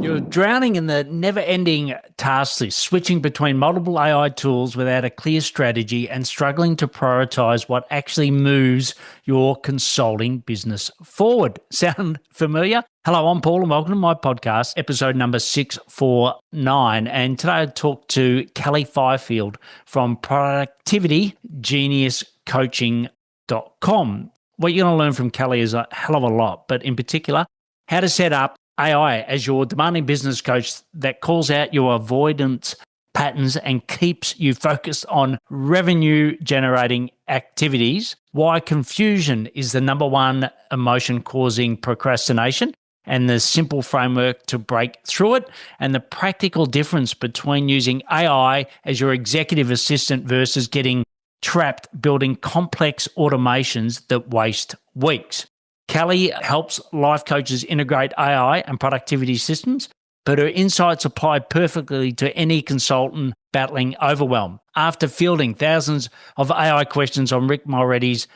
You're drowning in the never-ending task list, switching between multiple AI tools without a clear strategy and struggling to prioritize what actually moves your consulting business forward. Sound familiar? Hello, I'm Paul and welcome to my podcast, episode number 649. And today I talk to Kelly Fifield from productivitygeniuscoaching.com. What you're going to learn from Kelly is a hell of a lot, but in particular, how to set up AI as your demanding business coach that calls out your avoidance patterns and keeps you focused on revenue generating activities, why confusion is the number one emotion causing procrastination, and the simple framework to break through it, and the practical difference between using AI as your executive assistant versus getting trapped building complex automations that waste weeks. Kelly helps life coaches integrate AI and productivity systems, but her insights apply perfectly to any consultant battling overwhelm. After fielding thousands of AI questions on Rick Moretti's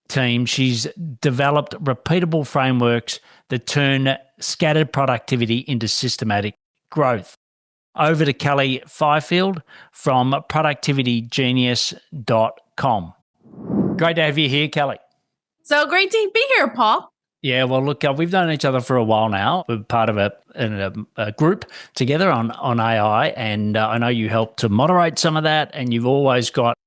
team, she's developed repeatable frameworks that turn scattered productivity into systematic growth. Over to Kelly Fifield from productivitygenius.com. Great to have you here, Kelly. So great to be here, Paul. Yeah, well, look, we've known each other for a while now. We're part of a group together on AI, and I know you helped to moderate some of that, and you've always got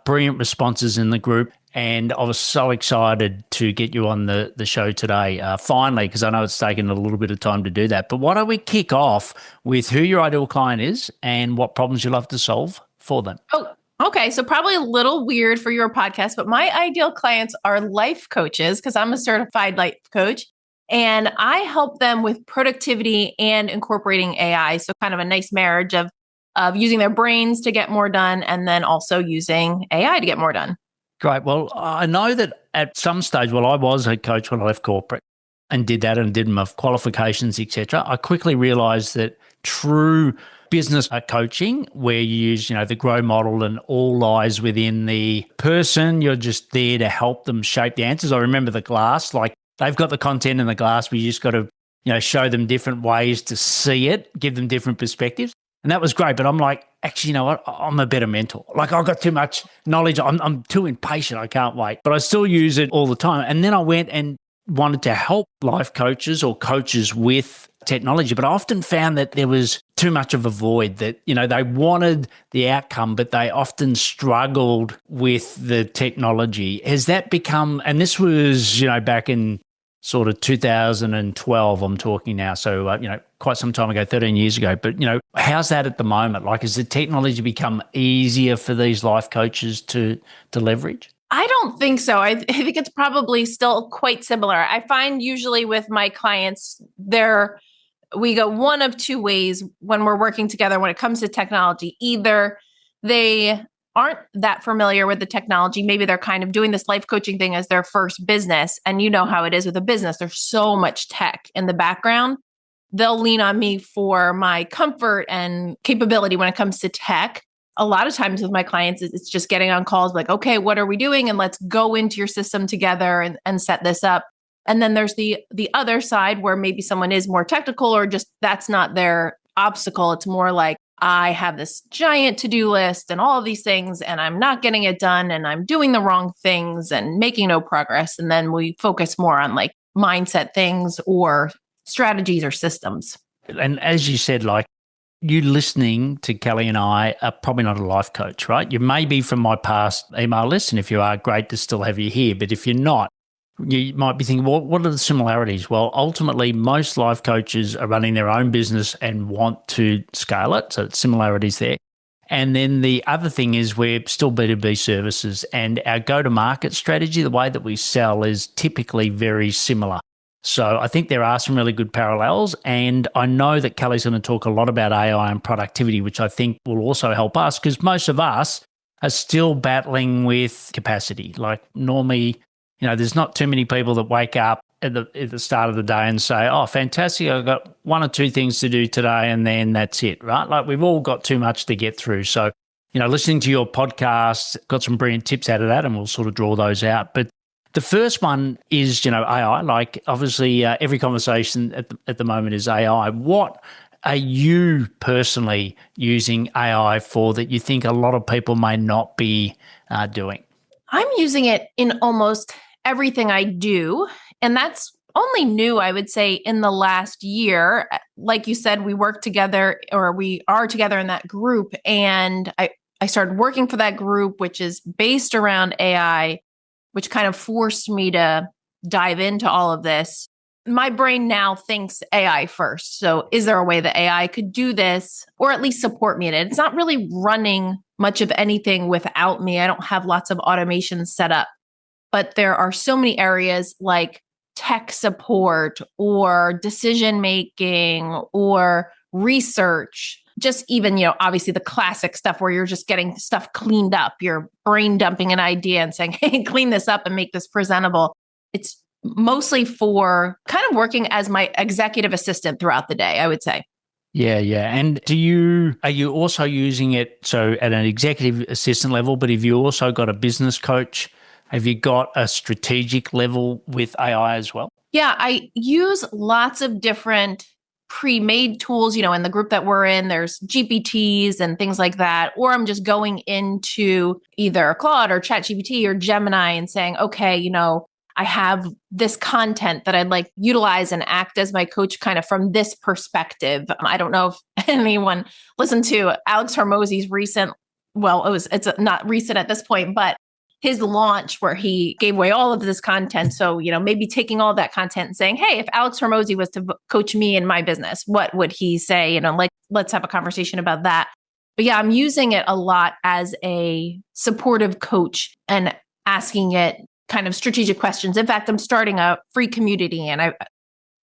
brilliant responses in the group. And I was so excited to get you on the show today, finally, because I know it's taken a little bit of time to do that. But why don't we kick off with who your ideal client is and what problems you love to solve for them? Oh, okay. So probably a little weird for your podcast, but my ideal clients are life coaches because I'm a certified life coach and I help them with productivity and incorporating AI. So kind of a nice marriage of using their brains to get more done and then also using AI to get more done. Great. Well, I know that at some stage, I was a coach when I left corporate and did that and did my qualifications, etc. I quickly realized that true business coaching, where you use, the grow model and all lies within the person, you're just there to help them shape the answers. I remember the glass, like they've got the content in the glass, we just got to, show them different ways to see it, give them different perspectives. And that was great. But I'm like, actually, you know what? I'm a better mentor. Like I've got too much knowledge. I'm too impatient. I can't wait. But I still use it all the time. And then I went and wanted to help life coaches or coaches with technology. But I often found that there was too much of a void, that, they wanted the outcome, but they often struggled with the technology. Has that become, and this was, back in sort of 2012, I'm talking now. So, quite some time ago, 13 years ago. But, how's that at the moment? Like, has the technology become easier for these life coaches to leverage? I don't think so. I think it's probably still quite similar. I find usually with my clients, we go one of two ways when we're working together when it comes to technology. Either they aren't that familiar with the technology. Maybe they're kind of doing this life coaching thing as their first business. And you know how it is with a business. There's so much tech in the background. They'll lean on me for my comfort and capability when it comes to tech. A lot of times with my clients, it's just getting on calls like, okay, what are we doing? And let's go into your system together and set this up. And then there's the other side where maybe someone is more technical or just that's not their obstacle. It's more like, I have this giant to-do list and all of these things, and I'm not getting it done, and I'm doing the wrong things and making no progress. And then we focus more on like mindset things or strategies or systems. And as you said, like you listening to Kelly and I are probably not a life coach, right? You may be from my past email list, and if you are, great to still have you here. But if you're not, you might be thinking, well, what are the similarities? Well, ultimately, most life coaches are running their own business and want to scale it. So similarities there. And then the other thing is we're still B2B services, and our go-to-market strategy, the way that we sell, is typically very similar. So I think there are some really good parallels. And I know that Kelly's going to talk a lot about AI and productivity, which I think will also help us because most of us are still battling with capacity. Like normally, there's not too many people that wake up at the start of the day and say, oh, fantastic, I've got one or two things to do today and then that's it, right? Like we've all got too much to get through. So, listening to your podcast, got some brilliant tips out of that and we'll sort of draw those out. But the first one is, AI. Like obviously every conversation at the moment is AI. What are you personally using AI for that you think a lot of people may not be doing? I'm using it in almost everything I do. And that's only new, I would say, in the last year. Like you said, we work together, or we are together in that group. And I started working for that group, which is based around AI, which kind of forced me to dive into all of this. My brain now thinks AI first. So, is there a way that AI could do this or at least support me in it? It's not really running much of anything without me. I don't have lots of automation set up, but there are so many areas like tech support or decision making or research. Just even, obviously the classic stuff where you're just getting stuff cleaned up, you're brain dumping an idea and saying, hey, clean this up and make this presentable. It's mostly for kind of working as my executive assistant throughout the day, I would say. Yeah, yeah. And are you also using it so at an executive assistant level, but have you also got a business coach? Have you got a strategic level with AI as well? Yeah, I use lots of different pre-made tools. In the group that we're in, there's GPTs and things like that. Or I'm just going into either Claude or ChatGPT or Gemini and saying, okay, I have this content that I'd like utilize and act as my coach kind of from this perspective. I don't know if anyone listened to Alex Hormozy's recent, it's not recent at this point, but his launch where he gave away all of this content. So, maybe taking all that content and saying, hey, if Alex Hormozy was to coach me in my business, what would he say? Let's have a conversation about that. But yeah, I'm using it a lot as a supportive coach and asking it kind of strategic questions. In fact, I'm starting a free community, and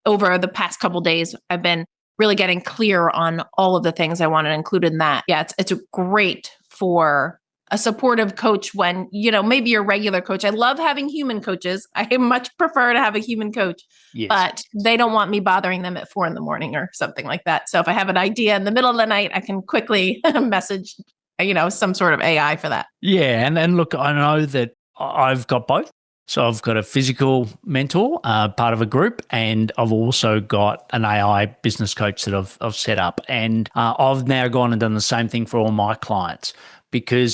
over the past couple of days, I've been really getting clear on all of the things I want to include in that. Yeah, it's great for a supportive coach when, maybe your regular coach. I love having human coaches. I much prefer to have a human coach, Yes. But they don't want me bothering them at 4 a.m. or something like that. So if I have an idea in the middle of the night, I can quickly message, some sort of AI for that. Yeah. And look, I know that I've got both. So I've got a physical mentor, part of a group, and I've also got an AI business coach that I've set up. And I've now gone and done the same thing for all my clients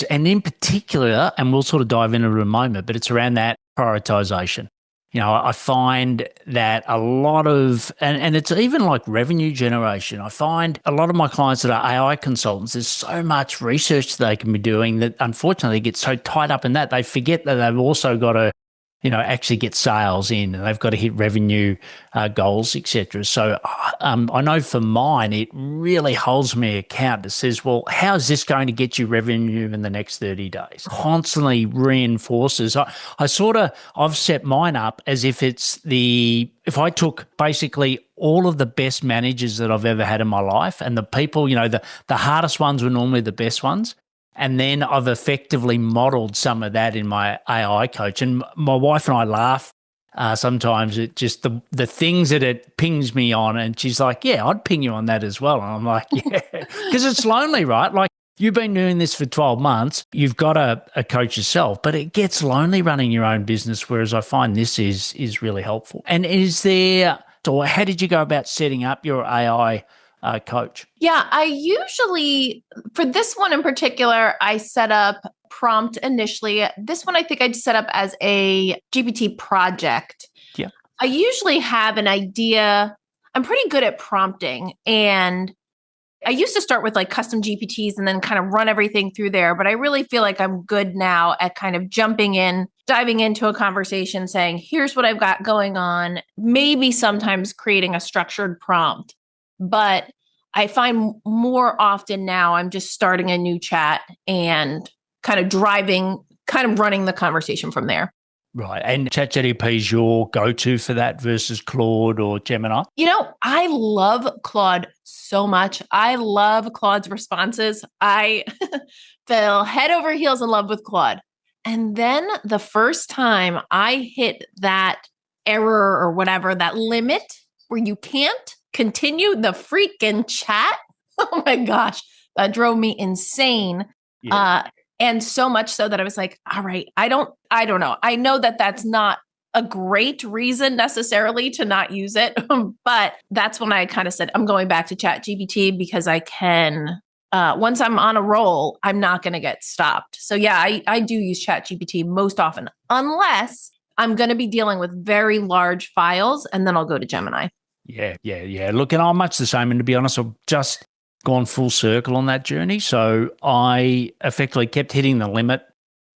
and in particular, and we'll sort of dive into it in a moment, but it's around that prioritization. I find that a lot of, and it's even like revenue generation. I find a lot of my clients that are AI consultants, there's so much research they can be doing that unfortunately they get so tied up in that they forget that they've also got to actually get sales in, and they've got to hit revenue goals, etc. So I know for mine, it really holds me account. It says, well, how is this going to get you revenue in the next 30 days? Constantly reinforces. I've set mine up as if if I took basically all of the best managers that I've ever had in my life, and the people, the hardest ones were normally the best ones. And then I've effectively modeled some of that in my AI coach. And my wife and I laugh sometimes at just the things that it pings me on. And she's like, yeah, I'd ping you on that as well. And I'm like, yeah, because it's lonely, right? Like, you've been doing this for 12 months. You've got a coach yourself, but it gets lonely running your own business, whereas I find this is really helpful. And how did you go about setting up your AI coach? Yeah, I usually, for this one in particular, I set up prompt initially. This one, I think I'd set up as a GPT project. Yeah. I usually have an idea. I'm pretty good at prompting, and I used to start with like custom GPTs and then kind of run everything through there. But I really feel like I'm good now at kind of jumping in, diving into a conversation, saying, here's what I've got going on, maybe sometimes creating a structured prompt. But I find more often now I'm just starting a new chat and kind of running the conversation from there. Right. And ChatGPT is your go-to for that versus Claude or Gemini? I love Claude so much. I love Claude's responses. I fell head over heels in love with Claude. And then the first time I hit that error or whatever, that limit where you can't continue the freaking chat. Oh my gosh, that drove me insane. Yeah. And so much so that I was like, all right, I don't know. I know that that's not a great reason necessarily to not use it. But that's when I kind of said, I'm going back to ChatGPT because I can, once I'm on a roll, I'm not going to get stopped. So yeah, I do use ChatGPT most often, unless I'm going to be dealing with very large files, and then I'll go to Gemini. Yeah. Look, and I'm much the same. And to be honest, I've just gone full circle on that journey. So I effectively kept hitting the limit.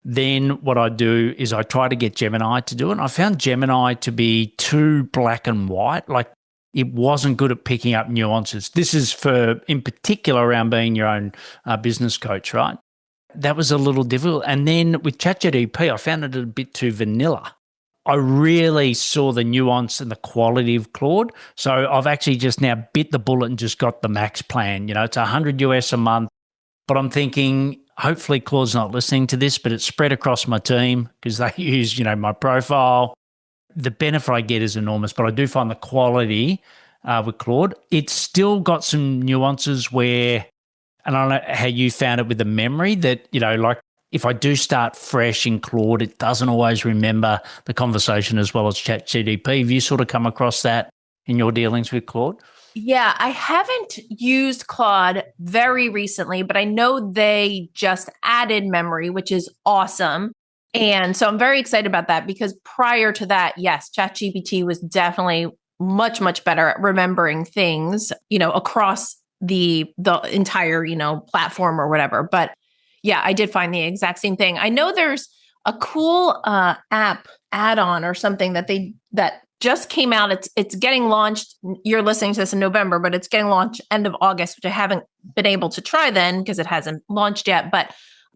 Then what I do is I try to get Gemini to do it. And I found Gemini to be too black and white. Like it wasn't good at picking up nuances. This is in particular, around being your own business coach, right? That was a little difficult. And then with ChatGPT, I found it a bit too vanilla. I really saw the nuance and the quality of Claude. So I've actually just now bit the bullet and just got the max plan. It's $100 a month, but I'm thinking hopefully Claude's not listening to this, but it's spread across my team because they use, my profile. The benefit I get is enormous, but I do find the quality with Claude, it's still got some nuances where, and I don't know how you found it with the memory that, like, if I do start fresh in Claude, it doesn't always remember the conversation as well as ChatGPT. Have you sort of come across that in your dealings with Claude? Yeah, I haven't used Claude very recently, but I know they just added memory, which is awesome. And so I'm very excited about that because prior to that, yes, ChatGPT was definitely much, much better at remembering things, across the entire, platform or whatever. But yeah, I did find the exact same thing. I know there's a cool app add-on or something that just came out. It's getting launched. You're listening to this in November, but it's getting launched end of August, which I haven't been able to try then because it hasn't launched yet. But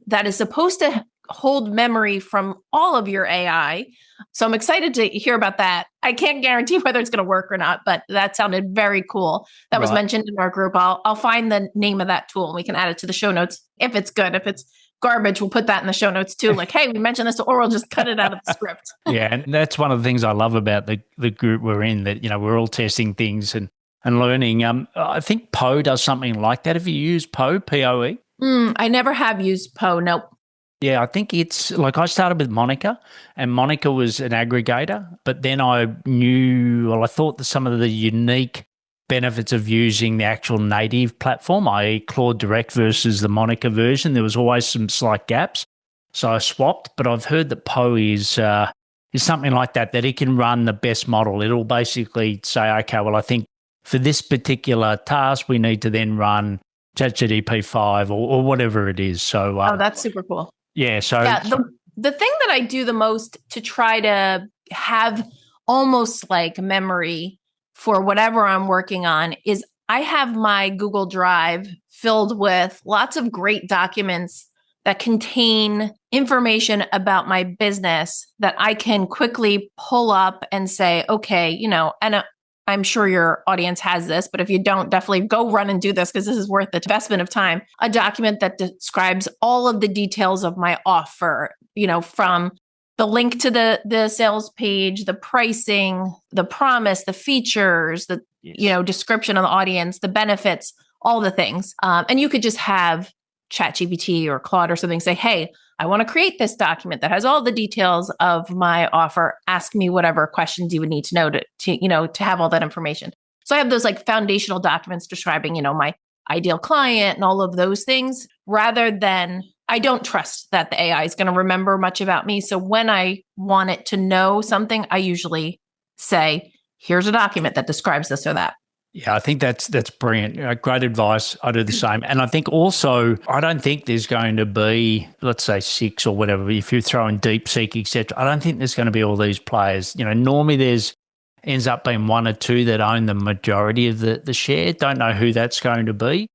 that is supposed to hold memory from all of your AI. So I'm excited to hear about that. I can't guarantee whether it's going to work or not, but that sounded very cool. That was mentioned in our group. I'll find the name of that tool and we can add it to the show notes if it's good. If it's garbage, we'll put that in the show notes too. Like, hey, we mentioned this, or we'll just cut it out of the script. Yeah, and that's one of the things I love about the group we're in, that, we're all testing things and learning. I think Poe does something like that. Have you used Poe, Poe? I never have used Poe. Nope. Yeah, I think it's like I started with Monica, and Monica was an aggregator, but then I thought that some of the unique benefits of using the actual native platform, i.e. Claude Direct versus the Monica version, there was always some slight gaps. So I swapped, but I've heard that Poe is something like that it can run the best model. It'll basically say, okay, well, I think for this particular task, we need to then run ChatGPT 5 or whatever it is. So that's super cool. Yeah. So the thing that I do the most to try to have almost like memory for whatever I'm working on is I have my Google Drive filled with lots of great documents that contain information about my business that I can quickly pull up and say, okay, and I'm sure your audience has this, but if you don't, definitely go run and do this because this is worth the investment of time. A document that describes all of the details of my offer, from the link to the sales page, the pricing, the promise, the features, the description of the audience, the benefits, all the things. And you could just have ChatGPT or Claude or something say, hey, I want to create this document that has all the details of my offer. Ask me whatever questions you would need to know to have all that information. So I have those like foundational documents describing, my ideal client and all of those things, rather than I don't trust that the AI is going to remember much about me. So when I want it to know something, I usually say, here's a document that describes this or that. Yeah, I think that's brilliant. Great advice. I do the same. And I think also, I don't think there's going to be, let's say 6 or whatever, if you throw in DeepSeek, et cetera, I don't think there's going to be all these players. Normally ends up being 1 or 2 that own the majority of the share. Don't know who that's going to be.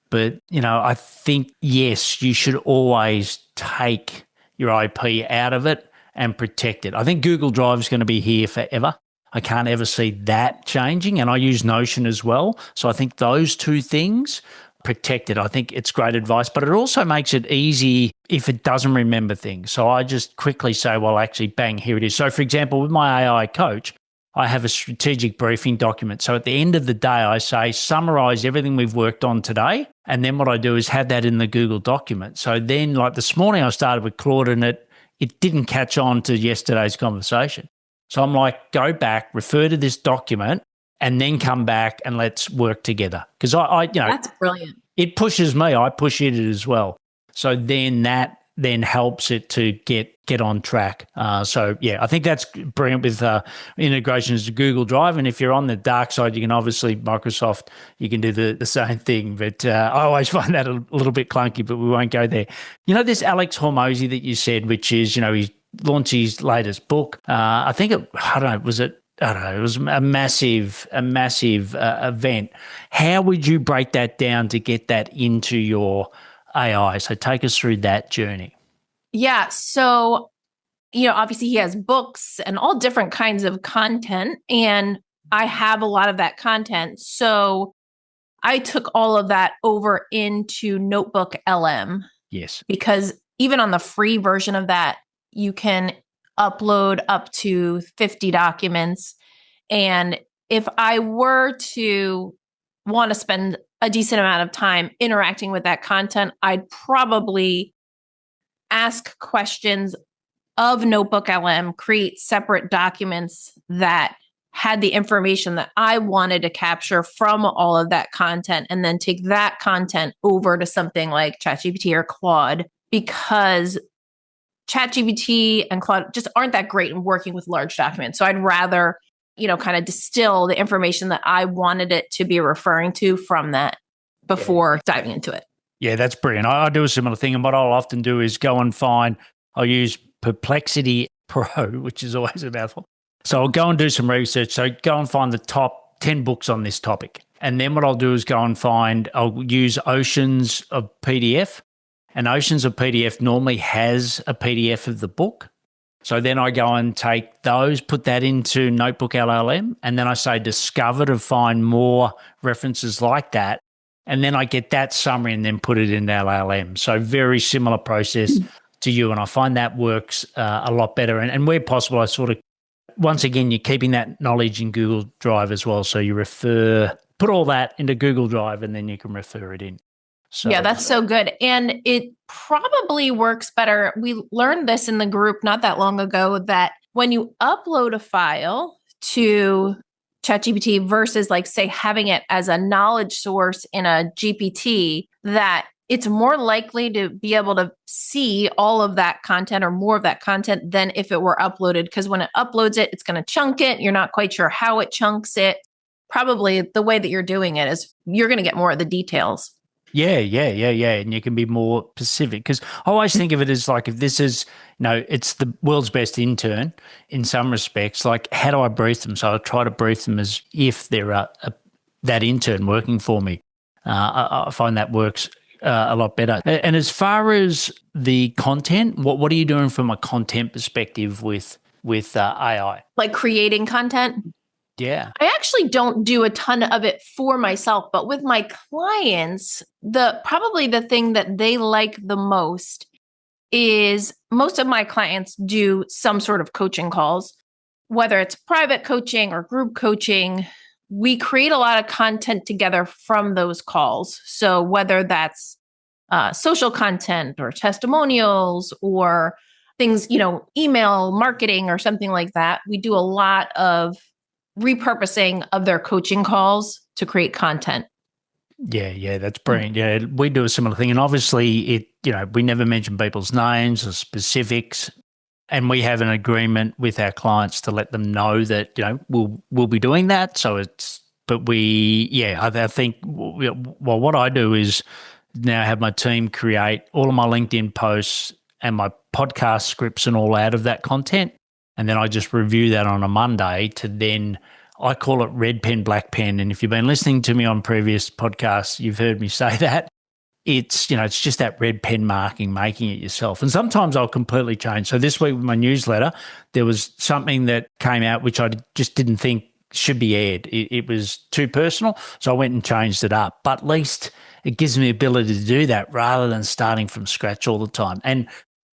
But, I think, yes, you should always take your IP out of it and protect it. I think Google Drive is going to be here forever. I can't ever see that changing. And I use Notion as well. So I think those 2 things, protect it. I think it's great advice, but it also makes it easy if it doesn't remember things. So I just quickly say, well, actually, bang, here it is. So for example, with my AI coach, I have a strategic briefing document. So at the end of the day, I say, summarize everything we've worked on today. And then what I do is have that in the Google document. So then like this morning, I started with Claude and it didn't catch on to yesterday's conversation. So I'm like, go back, refer to this document, and then come back and let's work together. Because That's brilliant. it pushes me. I push it as well. So then that then helps it to get on track. So yeah, I think that's brilliant with integrations to Google Drive. And if you're on the dark side, you can obviously Microsoft, you can do the same thing. But I always find that a little bit clunky, but we won't go there. This Alex Hormozy that you said, which is, he launched his latest book. I think it was a massive event. How would you break that down to get that into your AI? So take us through that journey. Yeah. So, obviously he has books and all different kinds of content, and I have a lot of that content. So I took all of that over into Notebook LM. Yes. Because even on the free version of that, you can upload up to 50 documents. And if I were to want to spend a decent amount of time interacting with that content, I'd probably ask questions of Notebook LM, create separate documents that had the information that I wanted to capture from all of that content, and then take that content over to something like ChatGPT or Claude, because ChatGPT and Claude just aren't that great in working with large documents. So I'd rather, kind of distill the information that I wanted it to be referring to from that before diving into it. Yeah, that's brilliant. I do a similar thing. And what I'll often do is I'll use Perplexity Pro, which is always a mouthful. So I'll go and do some research. So go and find the top 10 books on this topic. And then what I'll do is I'll use Oceans of PDF. And Oceans of PDF normally has a PDF of the book. So then I go and take those, put that into Notebook LLM, and then I say discover to find more references like that. And then I get that summary and then put it in LLM. So very similar process to you. And I find that works a lot better. And where possible, I sort of, once again, you're keeping that knowledge in Google Drive as well. So you put all that into Google Drive, and then you can refer it in. So, yeah, that's so good. And it probably works better. We learned this in the group not that long ago, that when you upload a file to ChatGPT versus, like, say, having it as a knowledge source in a GPT, that it's more likely to be able to see all of that content or more of that content than if it were uploaded. Because when it uploads it, it's going to chunk it. You're not quite sure how it chunks it. Probably the way that you're doing it is you're going to get more of the details. Yeah. And you can be more specific, because I always think of it as like, if this is, it's the world's best intern in some respects, like, how do I brief them? So I try to brief them as if they're that intern working for me. I find that works a lot better. And as far as the content, what are you doing from a content perspective with AI? Like creating content? Yeah. I actually don't do a ton of it for myself, but with my clients, probably the thing that they like the most is most of my clients do some sort of coaching calls, whether it's private coaching or group coaching. We create a lot of content together from those calls. So whether that's social content or testimonials or things, email marketing or something like that, we do a lot of repurposing of their coaching calls to create content. Yeah, that's brilliant. Yeah, we do a similar thing. And obviously we never mention people's names or specifics. And we have an agreement with our clients to let them know that, we'll be doing that. So I think, well, what I do is now have my team create all of my LinkedIn posts and my podcast scripts and all out of that content. And then I just review that on a Monday to then, I call it red pen, black pen. And if you've been listening to me on previous podcasts, you've heard me say that. It's just that red pen marking, making it yourself. And sometimes I'll completely change. So this week with my newsletter, there was something that came out which I just didn't think should be aired. It was too personal. So I went and changed it up. But at least it gives me the ability to do that rather than starting from scratch all the time. And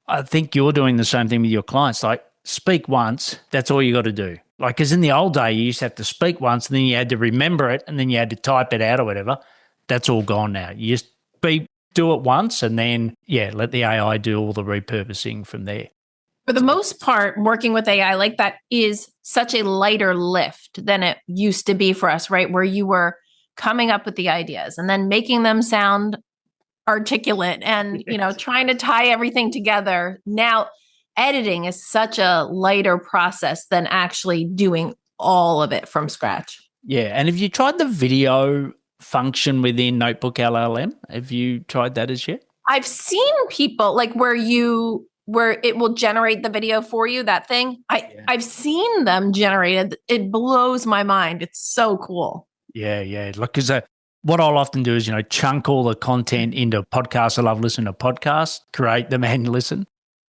I think you're doing the same thing with your clients. Like, speak once, that's all you got to do. Like, because in the old day, you used to have to speak once and then you had to remember it and then you had to type it out or whatever. That's all gone now. You just do it once and then, let the AI do all the repurposing from there. For the most part, working with AI like that is such a lighter lift than it used to be for us, right? Where you were coming up with the ideas and then making them sound articulate and, trying to tie everything together. Now, editing is such a lighter process than actually doing all of it from scratch. Yeah. And have you tried the video function within Notebook LLM? Have you tried that as yet? I've seen people like where it will generate the video for you, that thing. I've seen them generated. It blows my mind. It's so cool. Yeah. Look, because what I'll often do is, chunk all the content into podcasts. I love listening to podcasts, create them and listen.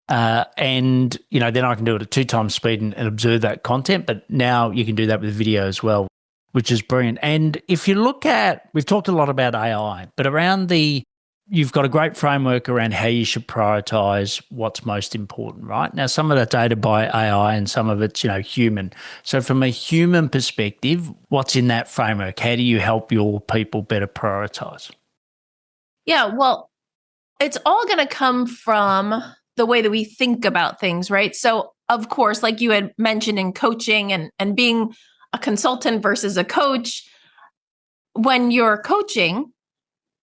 And, then I can do it at 2 times speed and observe that content. But now you can do that with video as well, which is brilliant. And if you look at, we've talked a lot about AI, but you've got a great framework around how you should prioritize what's most important, right? Now, some of that's aided by AI and some of it's, human. So from a human perspective, what's in that framework? How do you help your people better prioritize? Yeah, well, it's all going to come from the way that we think about things, right? So, of course, like you had mentioned in coaching and being a consultant versus a coach, when you're coaching,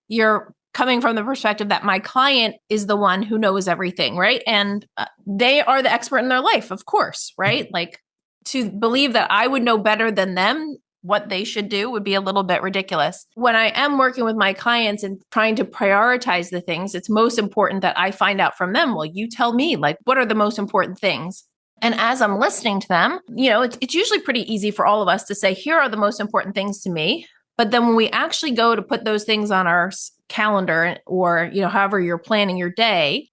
you're coming from the perspective that my client is the one who knows everything, right? And they are the expert in their life, of course, right? Like to believe that I would know better than them what they should do would be a little bit ridiculous. When I am working with my clients and trying to prioritize the things, it's most important that I find out from them. Well, you tell me, like, what are the most important things? And as I'm listening to them, it's usually pretty easy for all of us to say, here are the most important things to me. But then when we actually go to put those things on our calendar or, however you're planning your day,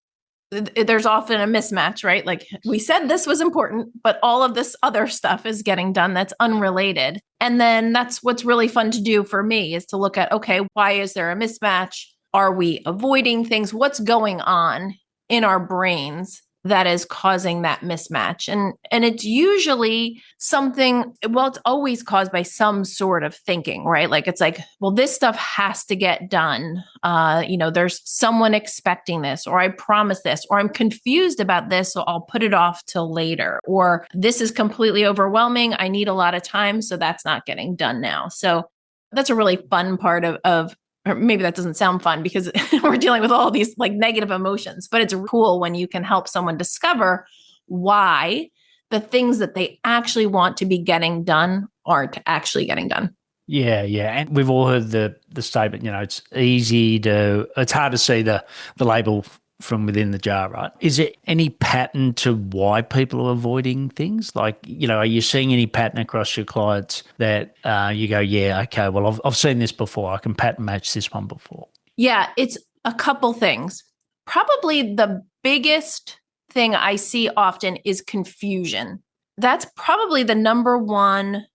there's often a mismatch, right? Like we said this was important, but all of this other stuff is getting done that's unrelated. And then that's what's really fun to do for me is to look at, okay, why is there a mismatch? Are we avoiding things? What's going on in our brains that is causing that mismatch? And it's usually something, well, it's always caused by some sort of thinking, right? Like it's like, well, this stuff has to get done. There's someone expecting this, or I promise this, or I'm confused about this, so I'll put it off till later. Or this is completely overwhelming. I need a lot of time, so that's not getting done now. So that's a really fun part of or maybe that doesn't sound fun because we're dealing with all these like negative emotions, but it's cool when you can help someone discover why the things that they actually want to be getting done aren't actually getting done. Yeah. And we've all heard the statement, it's hard to see the label from within the jar, right? Is there any pattern to why people are avoiding things? Like, are you seeing any pattern across your clients that you go, yeah, okay, well, I've seen this before. I can pattern match this one before. Yeah, it's a couple things. Probably the biggest thing I see often is confusion. That's probably the number one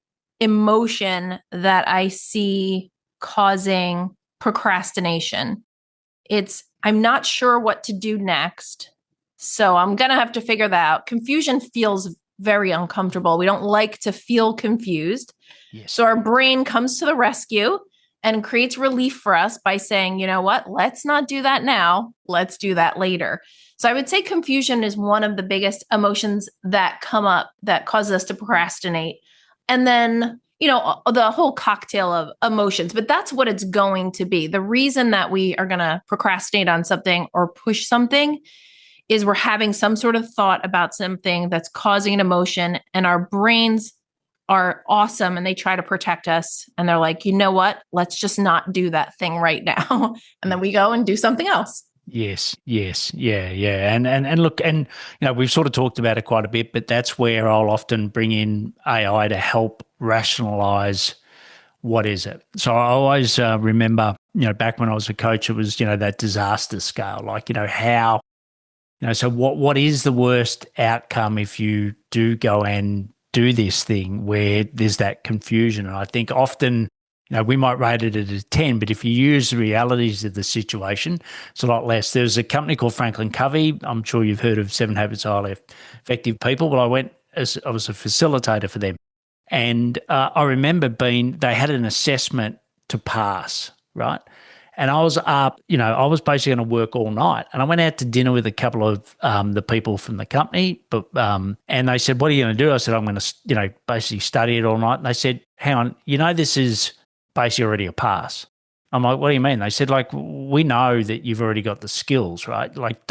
emotion that I see causing procrastination. I'm not sure what to do next, so I'm going to have to figure that out. Confusion feels very uncomfortable. We don't like to feel confused. Yes. So our brain comes to the rescue and creates relief for us by saying, you know what, let's not do that now. Let's do that later. So I would say confusion is one of the biggest emotions that come up that causes us to procrastinate. And then, the whole cocktail of emotions, but that's what it's going to be. The reason that we are going to procrastinate on something or push something is we're having some sort of thought about something that's causing an emotion, and our brains are awesome and they try to protect us. And they're like, you know what? Let's just not do that thing right now. And then we go and do something else. Yes. Yeah. And look, and we've sort of talked about it quite a bit, but that's where I'll often bring in AI to help rationalize what is it. So I always remember, back when I was a coach, it was, that disaster scale, like, how, so what is the worst outcome if you do go and do this thing where there's that confusion? And I think often, we might rate it at a 10, but if you use the realities of the situation, it's a lot less. There's a company called Franklin Covey. I'm sure you've heard of 7 Habits of Highly Effective People. Well, I was a facilitator for them. And I remember they had an assessment to pass, right? And I was up, I was basically going to work all night. And I went out to dinner with a couple of the people from the company. And they said, "What are you going to do?" I said, "I'm going to, basically study it all night." And they said, "Hang on, this is basically already a pass." I'm like, "What do you mean?" They said, "Like, we know that you've already got the skills, right? Like,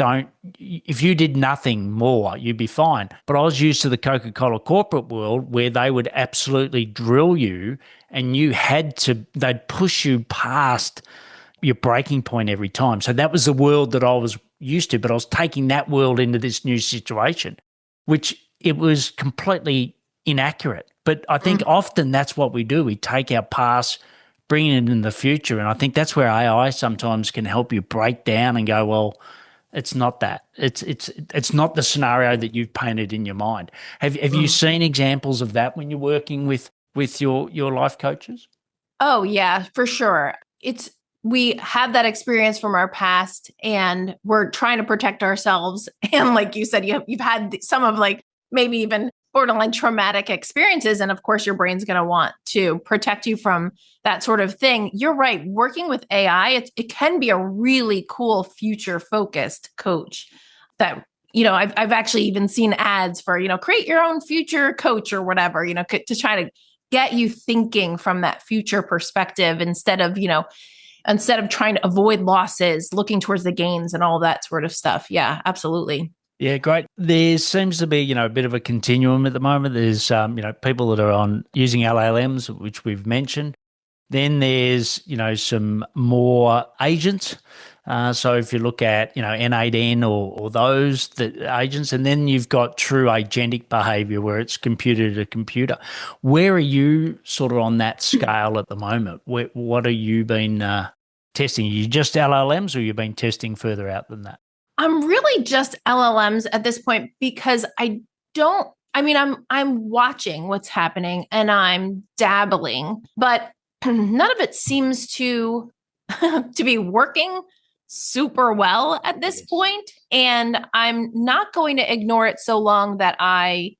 if you did nothing more, you'd be fine." But I was used to the Coca-Cola corporate world where they would absolutely drill you and they'd push you past your breaking point every time. So that was the world that I was used to, but I was taking that world into this new situation, which it was completely inaccurate. But I think often that's what we do. We take our past, bring it in the future. And I think that's where AI sometimes can help you break down and go, well, it's not that. It's not the scenario that you've painted in your mind. Have you seen examples of that when you're working with your life coaches? Oh yeah, for sure. We have that experience from our past and we're trying to protect ourselves. And like you said, you've had some of like maybe even borderline traumatic experiences. And of course, your brain's going to want to protect you from that sort of thing. You're right. Working with AI, it can be a really cool future focused coach that, I've actually even seen ads for, create your own future coach or whatever, to try to get you thinking from that future perspective instead of trying to avoid losses, looking towards the gains and all that sort of stuff. Yeah, absolutely. Yeah, great. There seems to be, a bit of a continuum at the moment. There's, people that are on using LLMs, which we've mentioned. Then there's, some more agents. So if you look at, N8N or those agents, and then you've got true agentic behavior where it's computer to computer. Where are you sort of on that scale at the moment? What have you been testing? Are you just LLMs or you've been testing further out than that? I'm really just LLMs at this point because I'm watching what's happening and I'm dabbling, but none of it seems to to be working super well at this point. And I'm not going to ignore it so long that I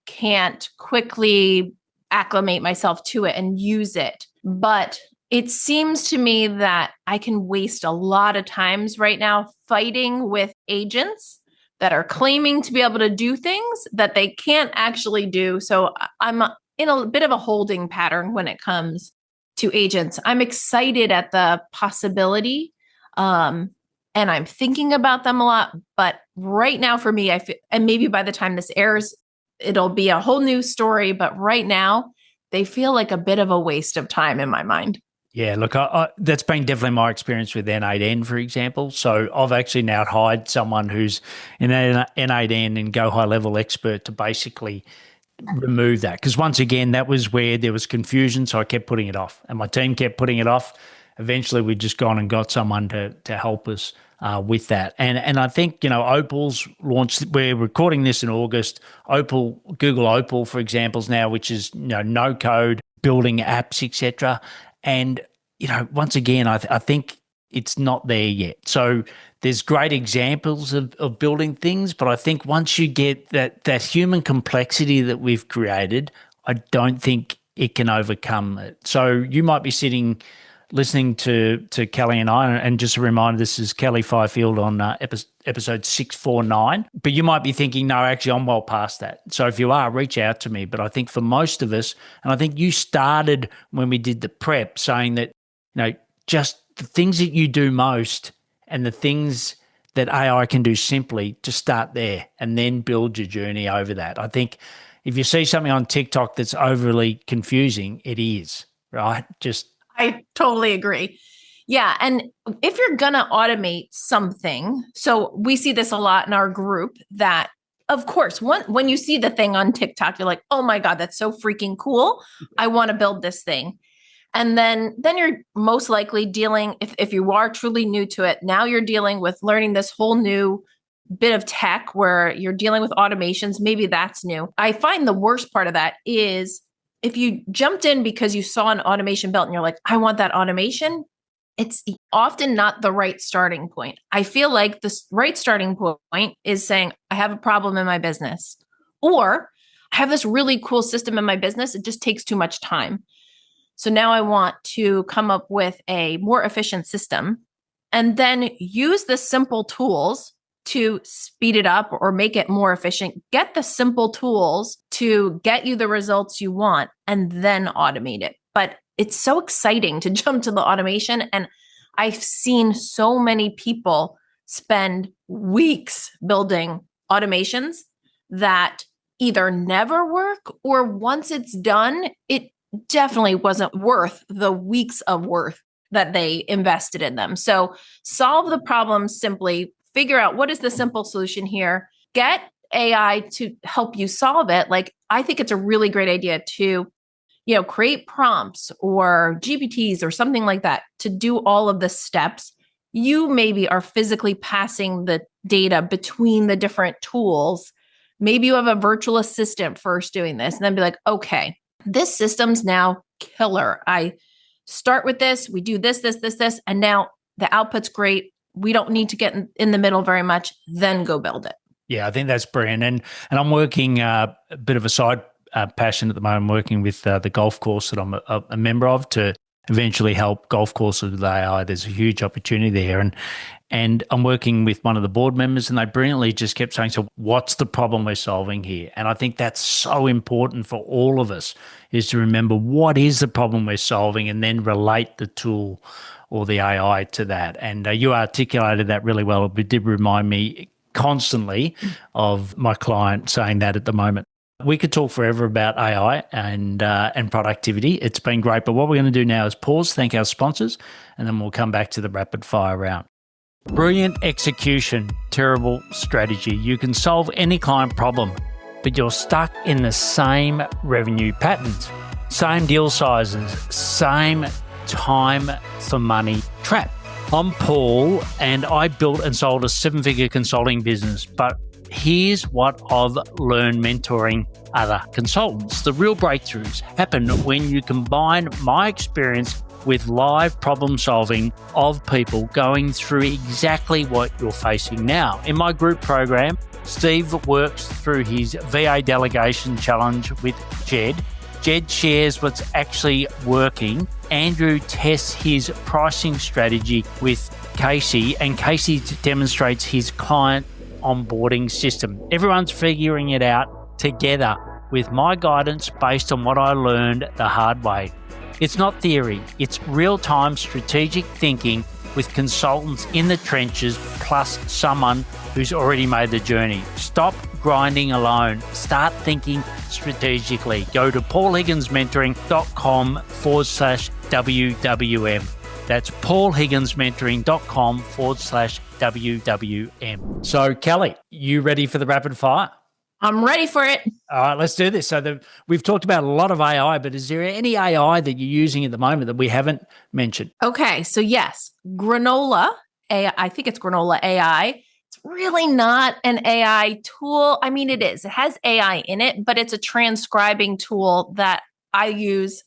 can't quickly acclimate myself to it and use it. But it seems to me that I can waste a lot of times right now fighting with agents that are claiming to be able to do things that they can't actually do. So I'm in a bit of a holding pattern when it comes to agents. I'm excited at the possibility, and I'm thinking about them a lot. But right now for me, I feel, and maybe by the time this airs, it'll be a whole new story. But right now, they feel like a bit of a waste of time in my mind. Yeah, look, that's been definitely my experience with N8N, for example. So I've actually now hired someone who's an N8N and Go High Level expert to basically remove that. Because once again, that was where there was confusion. So I kept putting it off and my team kept putting it off. Eventually, we'd just gone and got someone to help us with that. And I think, Opal's launched, we're recording this in August. Google Opal, for example, is now, which is, no code, building apps, etc. And, once again, I think it's not there yet. So there's great examples of building things, but I think once you get that human complexity that we've created, I don't think it can overcome it. So you might be listening to Kelly and I, and just a reminder, this is Kelly Fifield on episode 649. But you might be thinking, no, actually, I'm well past that. So if you are, reach out to me. But I think for most of us, and I think you started when we did the prep saying that, just the things that you do most and the things that AI can do simply, to start there and then build your journey over that. I think if you see something on TikTok that's overly confusing, it is, right? I totally agree. Yeah. And if you're going to automate something, so we see this a lot in our group that, of course, when you see the thing on TikTok, you're like, oh my God, that's so freaking cool. I want to build this thing. And then you're most likely dealing, if you are truly new to it, now you're dealing with learning this whole new bit of tech where you're dealing with automations. Maybe that's new. I find the worst part of that is if you jumped in because you saw an automation belt and you're like, I want that automation, it's often not the right starting point. I feel like the right starting point is saying, I have a problem in my business, or I have this really cool system in my business. It just takes too much time. So now I want to come up with a more efficient system and then use the simple tools to speed it up or make it more efficient. Get the simple tools to get you the results you want and then automate it. But it's so exciting to jump to the automation. And I've seen so many people spend weeks building automations that either never work or once it's done, it definitely wasn't worth the weeks of work that they invested in them. So solve the problem simply, figure out what is the simple solution here, get AI to help you solve it. Like, I think it's a really great idea to, create prompts or GPTs or something like that to do all of the steps. You maybe are physically passing the data between the different tools. Maybe you have a virtual assistant first doing this and then be like, okay, this system's now killer. I start with this, we do this, and now the output's great. We don't need to get in the middle very much, then go build it. Yeah, I think that's brilliant. And I'm working a bit of a side passion at the moment, working with the golf course that I'm a member of to eventually help golf courses with AI. There's a huge opportunity there. And I'm working with one of the board members, and they brilliantly just kept saying, so what's the problem we're solving here? And I think that's so important for all of us, is to remember what is the problem we're solving and then relate the tool or the AI to that. And you articulated that really well. It did remind me constantly of my client saying that at the moment. We could talk forever about AI and productivity. It's been great. But what we're going to do now is pause, thank our sponsors, and then we'll come back to the rapid fire round. Brilliant execution, terrible strategy. You can solve any client problem, but you're stuck in the same revenue patterns, same deal sizes, same time for money trap. I'm Paul, and I built and sold a 7-figure consulting business, but here's what I've learned mentoring other consultants. The real breakthroughs happen when you combine my experience with live problem solving of people going through exactly what you're facing now. In my group program, Steve works through his VA delegation challenge with Jed. Jed shares what's actually working. Andrew tests his pricing strategy with Casey, and Casey demonstrates his client onboarding system. Everyone's figuring it out together with my guidance based on what I learned the hard way. It's not theory, it's real-time strategic thinking with consultants in the trenches plus someone who's already made the journey. Stop grinding alone. Start thinking strategically. Go to paulhigginsmentoring.com/WWM. That's paulhigginsmentoring.com/WWM. So, Kelly, you ready for the rapid fire? I'm ready for it. All right, let's do this. So we've talked about a lot of AI, but is there any AI that you're using at the moment that we haven't mentioned? Okay, so yes, Granola AI, I think it's Granola AI. It's really not an AI tool. I mean, it is. It has AI in it, but it's a transcribing tool that I use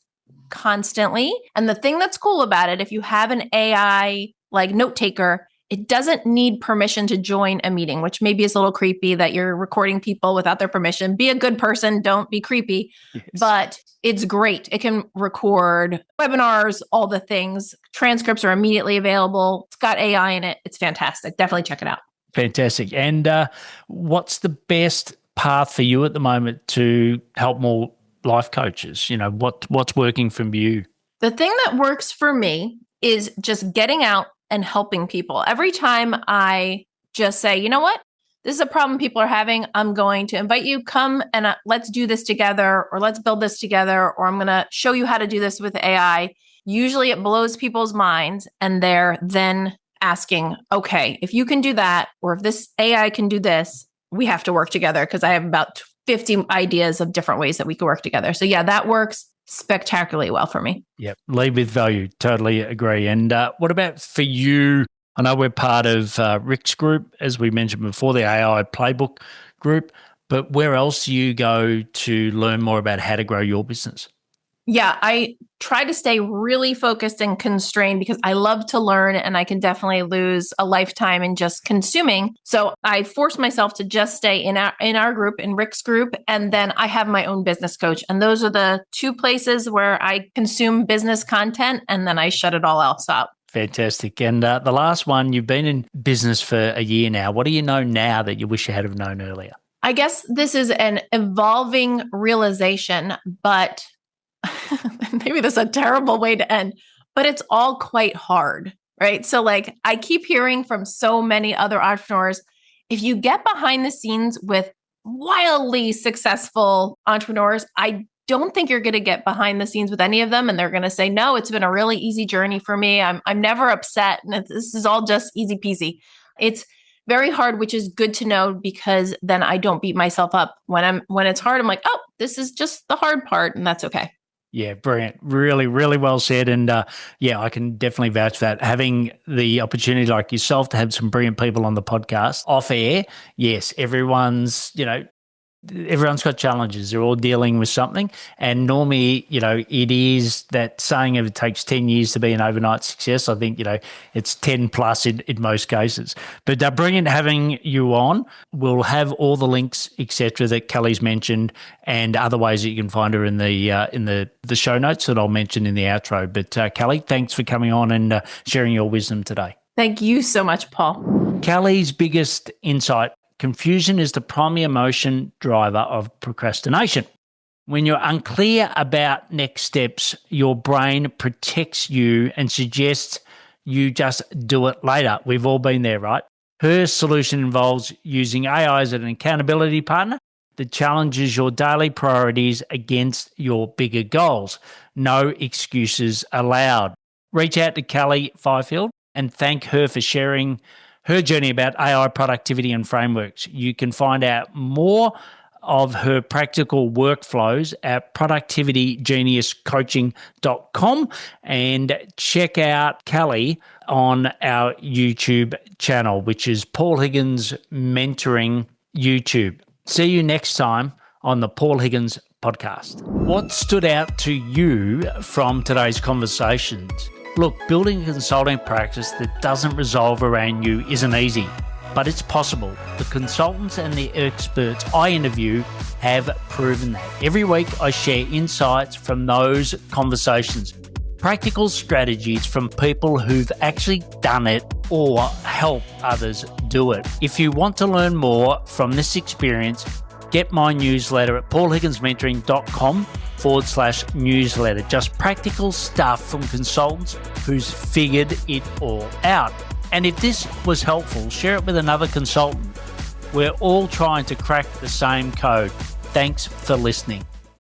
constantly. And the thing that's cool about it, if you have an AI like note taker, it doesn't need permission to join a meeting, which maybe is a little creepy that you're recording people without their permission. Be a good person, don't be creepy. Yes. But it's great. It can record webinars, all the things. Transcripts are immediately available. It's got AI in it. It's fantastic. Definitely check it out. Fantastic. And what's the best path for you at the moment to help more life coaches? You know, what's working from you? The thing that works for me is just getting out and helping people. Every time I just say, you know what, this is a problem people are having. I'm going to invite you, come and let's do this together, or let's build this together, or I'm going to show you how to do this with AI. Usually it blows people's minds and they're then asking, okay, if you can do that, or if this AI can do this, we have to work together, because I have about 50 ideas of different ways that we could work together. So yeah, that works spectacularly well for me. Yep. Lead with value. Totally agree. And what about for you? I know we're part of Rick's group, as we mentioned before, the AI playbook group, but where else do you go to learn more about how to grow your business? Yeah, I try to stay really focused and constrained because I love to learn and I can definitely lose a lifetime in just consuming. So I force myself to just stay in our group, in Rick's group, and then I have my own business coach. And those are the two places where I consume business content and then I shut it all else out. Fantastic. And the last one, you've been in business for a year now. What do you know now that you wish you had have known earlier? I guess this is an evolving realization, but maybe this is a terrible way to end, but it's all quite hard, right? So like I keep hearing from so many other entrepreneurs, if you get behind the scenes with wildly successful entrepreneurs, I don't think you're going to get behind the scenes with any of them. And they're going to say, no, it's been a really easy journey for me. I'm never upset. And this is all just easy peasy. It's very hard, which is good to know because then I don't beat myself up when it's hard. I'm like, oh, this is just the hard part. And that's okay. Yeah, brilliant. Really, really well said. And yeah, I can definitely vouch for that. Having the opportunity like yourself to have some brilliant people on the podcast off air, yes, everyone's got challenges. They're all dealing with something. And normally, it is that saying of it takes 10 years to be an overnight success. I think, it's 10 plus in most cases. But brilliant having you on. We'll have all the links, etc., that Kelly's mentioned and other ways that you can find her in the show notes that I'll mention in the outro. But Kelly, thanks for coming on and sharing your wisdom today. Thank you so much, Paul. Kelly's biggest insight: confusion is the primary emotion driver of procrastination. When you're unclear about next steps, your brain protects you and suggests you just do it later. We've all been there, right? Her solution involves using AI as an accountability partner that challenges your daily priorities against your bigger goals. No excuses allowed. Reach out to Kelly Fifield and thank her for sharing her journey about AI productivity and frameworks. You can find out more of her practical workflows at productivitygeniuscoaching.com and check out Kelly on our YouTube channel, which is Paul Higgins Mentoring YouTube. See you next time on the Paul Higgins podcast. What stood out to you from today's conversations? Look, building a consulting practice that doesn't resolve around you isn't easy, but it's possible. The consultants and the experts I interview have proven that. Every week I share insights from those conversations, practical strategies from people who've actually done it or help others do it. If you want to learn more from this experience, get my newsletter at paulhigginsmentoring.com/newsletter. Just practical stuff from consultants who's figured it all out. And if this was helpful, share it with another consultant. We're all trying to crack the same code. Thanks for listening.